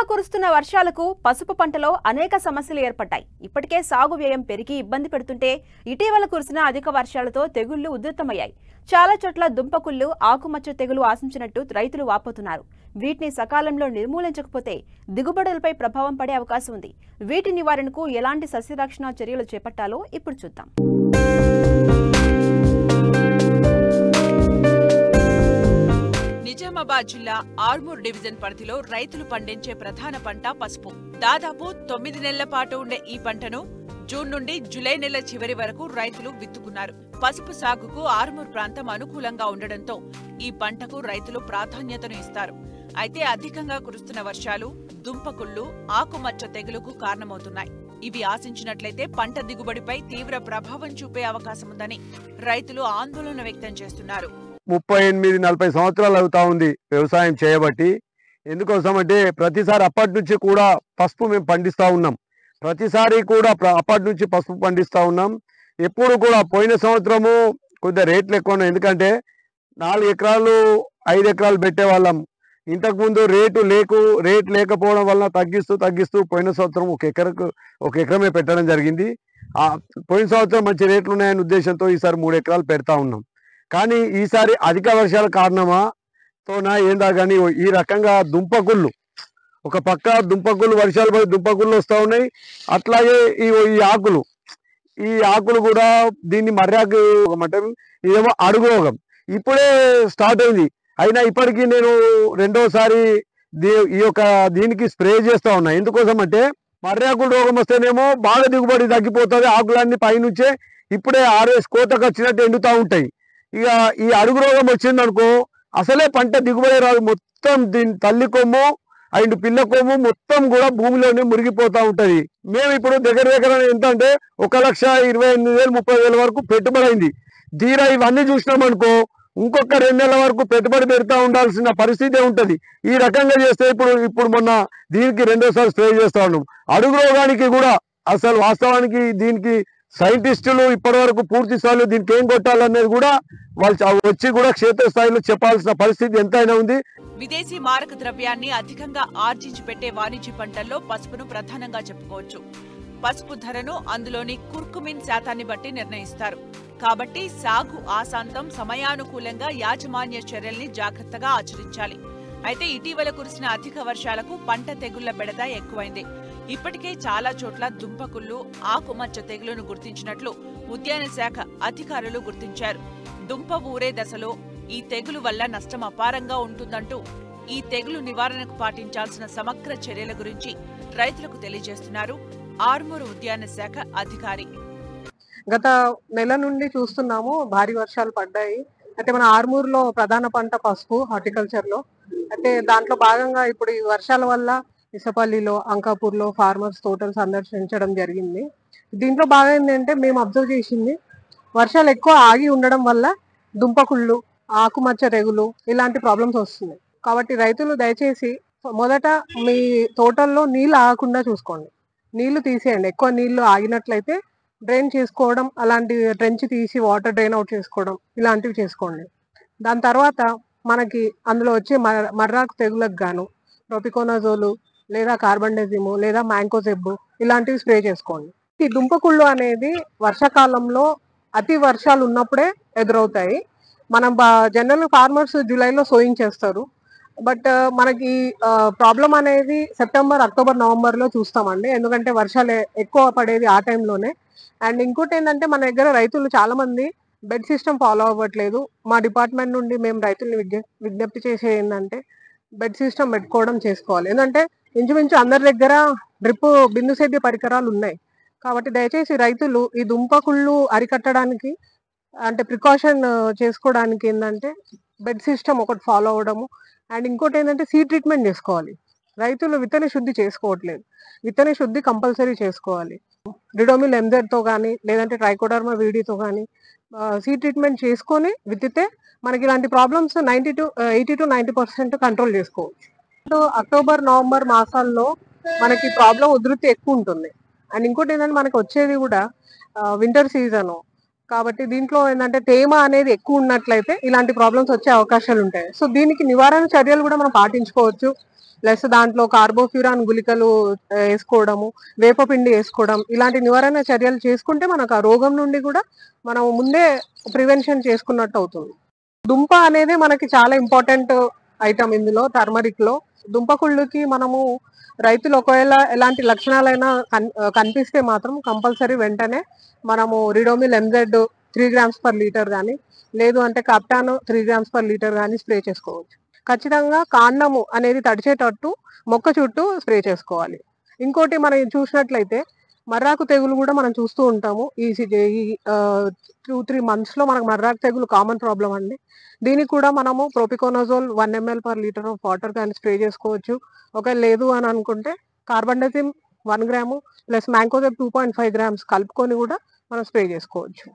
కురుస్తున్న వర్షాలకు పసుపు పంటలో అనేక సమస్యలు ఏర్పడ్డాయి. ఇప్పటికే సాగు వ్యయం పెరిగి ఇబ్బంది పెడుతుంటే ఇటీవల కురిసిన అధిక వర్షాలతో తెగుళ్లు ఉధృతమయ్యాయి. చాలా చోట్ల దుంపకుళ్ళు, ఆకుమచ్చ తెగులు ఆశించినట్టు రైతులు వాపోతున్నారు. వీటిని సకాలంలో నిర్మూలించకపోతే దిగుబడులపై ప్రభావం పడే అవకాశం ఉంది. వీటి నివారణకు ఎలాంటి సస్యరక్షణ చర్యలు చేపట్టాలో ఇప్పుడు చూద్దాం. నిజామాబాద్ జిల్లా ఆర్మూర్ డివిజన్ పరిధిలో రైతులు పండించే ప్రధాన పంట పసుపు. దాదాపు 9 నెలల పాటు ఉండే ఈ పంటను జూన్ నుండి జూలై నెల చివరి వరకు రైతులు విత్తుకున్నారు. పసుపు సాగుకు ఆర్మూర్ ప్రాంతం అనుకూలంగా ఉండడంతో ఈ పంటకు రైతులు ప్రాధాన్యతను ఇస్తారు. అయితే అధికంగా కురుస్తున్న వర్షాలు దుంపకుళ్ళు, ఆకుమచ్చ తెగులుకు కారణమవుతున్నాయి. ఇవి ఆశించినట్లయితే పంట దిగుబడిపై తీవ్ర ప్రభావం చూపే అవకాశముందని రైతులు ఆందోళన వ్యక్తం చేస్తున్నారు. 38-40 సంవత్సరాలు అవుతా ఉంది వ్యవసాయం చేయబట్టి. ఎందుకోసం అంటే ప్రతిసారి అప్పటి నుంచి కూడా పసుపు మేము పండిస్తూ ఉన్నాం. ప్రతిసారి కూడా అప్పటి నుంచి పసుపు పండిస్తూ ఉన్నాం. ఎప్పుడు కూడా పోయిన సంవత్సరము కొద్దిగా రేట్లు ఎక్కువ ఉన్నాయి. ఎందుకంటే 4 ఎకరాలు 5 ఎకరాలు పెట్టేవాళ్ళం. ఇంతకుముందు రేటు లేకపోవడం వల్ల తగ్గిస్తూ పోయిన సంవత్సరం ఒక ఎకరమే పెట్టడం జరిగింది. పోయిన సంవత్సరం మంచి రేట్లు ఉన్నాయనే ఉద్దేశంతో ఈసారి 3 ఎకరాలు పెడతా ఉన్నాం. కానీ ఈసారి అధిక వర్షాల కారణమాతోనా ఏందా కానీ ఈ రకంగా దుంపకుళ్ళు, ఒక పక్క దుంపకుళ్ళు, వర్షాలు పడి దుంపకుళ్ళు వస్తూ ఉన్నాయి. అట్లాగే ఈ ఆకులు కూడా దీన్ని మర్యాకు అంటే ఇదేమో అడుగు రోగం ఇప్పుడే స్టార్ట్ అయింది. అయినా ఇప్పటికీ నేను రెండోసారి దీనికి స్ప్రే చేస్తూ ఉన్నా. ఎందుకోసం అంటే మర్యాకుల రోగం వస్తేనేమో బాగా దిగుబడి తగ్గిపోతుంది. ఆకులన్నీ పైనుంచే ఇప్పుడే ఆరేసి కోతకు వచ్చినట్టు ఎండుతూ ఉంటాయి. ఇక ఈ అడుగు రోగం వచ్చిందనుకో అసలే పంట దిగుబడి రాదు. మొత్తం దీని తల్లి కొమ్ము అండ్ పిల్ల కొమ్ము మొత్తం కూడా భూమిలోనే మురిగిపోతూ ఉంటది. మేము ఇప్పుడు దగ్గర ఎంత అంటే 1,28,000-30,000 వరకు పెట్టుబడి అయింది. తీరా ఇవన్నీ చూసినామనుకో ఇంకొక 2 నెలల వరకు పెట్టుబడి పెడతా ఉండాల్సిన పరిస్థితి ఉంటది. ఈ రకంగా చేస్తే ఇప్పుడు మొన్న దీనికి రెండోసారి స్ప్రే చేస్తా ఉన్నాం. అడుగు రోగానికి కూడా అసలు వాస్తవానికి దీనికి సైంటిస్టులు ఇప్పటి వరకు పూర్తి స్థాయిలో దీనికి ఏం కొట్టాలనేది కూడా వాళ్ళు వచ్చి కూడా క్షేత్రస్థాయిలో చెప్పాల్సిన పరిస్థితి ఎంతైనా ఉంది. విదేశీ మారక ద్రవ్యాన్ని అధికంగా ఆర్జించి పెట్టే వాణిజ్య పంటల్లో పసుపును ప్రధానంగా చెప్పుకోవచ్చు. పసుపు ధరను అందులోని కుర్కుమిన్ శాతాన్ని బట్టి నిర్ణయిస్తారు. కాబట్టి సాగు ఆశాంతం సమయానుకూలంగా యాజమాన్య చర్యల్ని జాగ్రత్తగా ఆచరించాలి. అయితే ఇటీవల కురిసిన అధిక వర్షాలకు పంట తెగుళ్ల బెడద ఎక్కువైంది. ఇప్పటికే చాలా చోట్ల దుంపకుళ్ళు, ఆకుమచ్చ తెగులును గుర్తించినట్లు ఉద్యాన శాఖ అధికారులు గుర్తించారు. దుంప ఊరే దశలో ఈ తెగులు వల్ల నష్టం అపారంగా ఉంటుందంటూ ఈ తెగులు నివారణకు పాటించాల్సిన సమగ్ర చర్యల గురించి రైతులకు తెలియజేస్తున్నారు ఆర్మూరు ఉద్యాన శాఖ అధికారి. గత నెల నుండి చూస్తున్నాము భారీ వర్షాలు పడ్డాయి. అయితే మన ఆర్మూరులో ప్రధాన పంట పసుపు, హార్టికల్చర్ లో. అయితే దాంట్లో భాగంగా ఇప్పుడు ఈ వర్షాల వల్ల ఇసపల్లిలో, అంకాపూర్లో ఫార్మర్స్ తోటలు సందర్శించడం జరిగింది. దీంట్లో బాగా ఏంటంటే మేము అబ్జర్వ్ చేసింది వర్షాలు ఎక్కువ ఆగి ఉండడం వల్ల దుంపకుళ్ళు, ఆకుమచ్చ తెగులు ఇలాంటి ప్రాబ్లమ్స్ వస్తున్నాయి. కాబట్టి రైతులు దయచేసి మొదట మీ తోటల్లో నీళ్ళు ఆగకుండా చూసుకోండి. నీళ్లు తీసేయండి. ఎక్కువ నీళ్లు ఆగినట్లయితే డ్రైన్ చేసుకోవడం, అలాంటి ట్రెంచ్ తీసి వాటర్ డ్రైన్ అవుట్ చేసుకోవడం ఇలాంటివి చేసుకోండి. దాని తర్వాత మనకి అందులో వచ్చే మర్రాకు తెగులకు గాను ప్రొపికోనజోలు లేదా కార్బండెజిము లేదా మ్యాంకోజెబ్బు ఇలాంటివి స్ప్రే చేసుకోండి. ఈ దుంపకుళ్ళు అనేది వర్షాకాలంలో అతి వర్షాలు ఉన్నప్పుడే ఎదురవుతాయి. మనం జనరల్ ఫార్మర్స్ జూలైలో సోయింగ్ చేస్తారు. బట్ మనకి ప్రాబ్లం అనేది సెప్టెంబర్, అక్టోబర్, నవంబర్లో చూస్తామండి. ఎందుకంటే వర్షాలు ఎక్కువ పడేది ఆ టైంలోనే. అండ్ ఇంకోటి ఏంటంటే మన దగ్గర రైతులు చాలా మంది బెడ్ సిస్టమ్ ఫాలో అవ్వట్లేదు. మా డిపార్ట్మెంట్ నుండి మేము రైతుల్ని విజ్ఞప్తి చేసేది ఏంటంటే బెడ్ సిస్టమ్ పెట్టుకోవడం చేసుకోవాలి. ఎందుకంటే ఇంచుమించు అందరి దగ్గర డ్రిప్ బిందు సేద్య పరికరాలు ఉన్నాయి. కాబట్టి దయచేసి రైతులు ఈ దుంపకుళ్ళు అరికట్టడానికి అంటే ప్రికాషన్ చేసుకోవడానికి ఏంటంటే బెడ్ సిస్టమ్ ఒకటి ఫాలో అవ్వడము. అండ్ ఇంకోటి ఏంటంటే సీడ్ ట్రీట్మెంట్ చేసుకోవాలి. రైతులు విత్తన శుద్ధి చేసుకోవట్లేదు. విత్తన శుద్ధి కంపల్సరీ చేసుకోవాలి. రిడోమిల్ ఎంజెడ్తో కానీ లేదంటే ట్రైకోడర్మా వీడితో కానీ సీడ్ ట్రీట్మెంట్ చేసుకొని విత్తితే మనకి ఇలాంటి ప్రాబ్లమ్స్ 80-90% కంట్రోల్ చేసుకోవచ్చు. అక్టోబర్, నవంబర్ మాసాల్లో మనకి ప్రాబ్లం ఉధృతి ఎక్కువ ఉంటుంది. అండ్ ఇంకోటి ఏంటంటే మనకి వచ్చేది కూడా వింటర్ సీజన్. కాబట్టి దీంట్లో ఏంటంటే తేమ అనేది ఎక్కువ ఉన్నట్లయితే ఇలాంటి ప్రాబ్లమ్స్ వచ్చే అవకాశాలు ఉంటాయి. సో దీనికి నివారణ చర్యలు కూడా మనం పాటించుకోవచ్చు. ప్లస్ దాంట్లో కార్బోఫ్యూరాన్ గుళికలు వేసుకోవడము, వేపపిండి వేసుకోవడం, ఇలాంటి నివారణ చర్యలు చేసుకుంటే మనకు ఆ రోగం నుండి కూడా మనం ముందే ప్రివెన్షన్ చేసుకున్నట్టు అవుతుంది. దుంప అనేది మనకి చాలా ఇంపార్టెంట్ ఐటమ్ ఇందులో. టర్మరిక్ లో దుంపకుళ్ళుకి మనము రైతులు ఒకవేళ ఎలాంటి లక్షణాలైనా కనిపిస్తే మాత్రం కంపల్సరీ వెంటనే మనము Ridomil MZ 3 grams per liter కానీ, లేదు అంటే కప్టాన్ 3 grams per liter కానీ స్ప్రే చేసుకోవచ్చు. ఖచ్చితంగా కాండము అనేది తడిచేటట్టు మొక్క చుట్టూ స్ప్రే చేసుకోవాలి. ఇంకోటి మనం చూసినట్లయితే మర్రాకు తెగులు కూడా మనం చూస్తూ ఉంటాము. ఈ 2-3 months లో మనకు మర్రాకు తెగులు కామన్ ప్రాబ్లం అండి. దీనికి కూడా మనము propiconazole 1 ml per liter of water కానీ స్ప్రే చేసుకోవచ్చు. ఒకవేళ లేదు అని అనుకుంటే carbendazim 1 gram plus mancozeb 2.5 grams కలుపుకొని కూడా మనం స్ప్రే చేసుకోవచ్చు.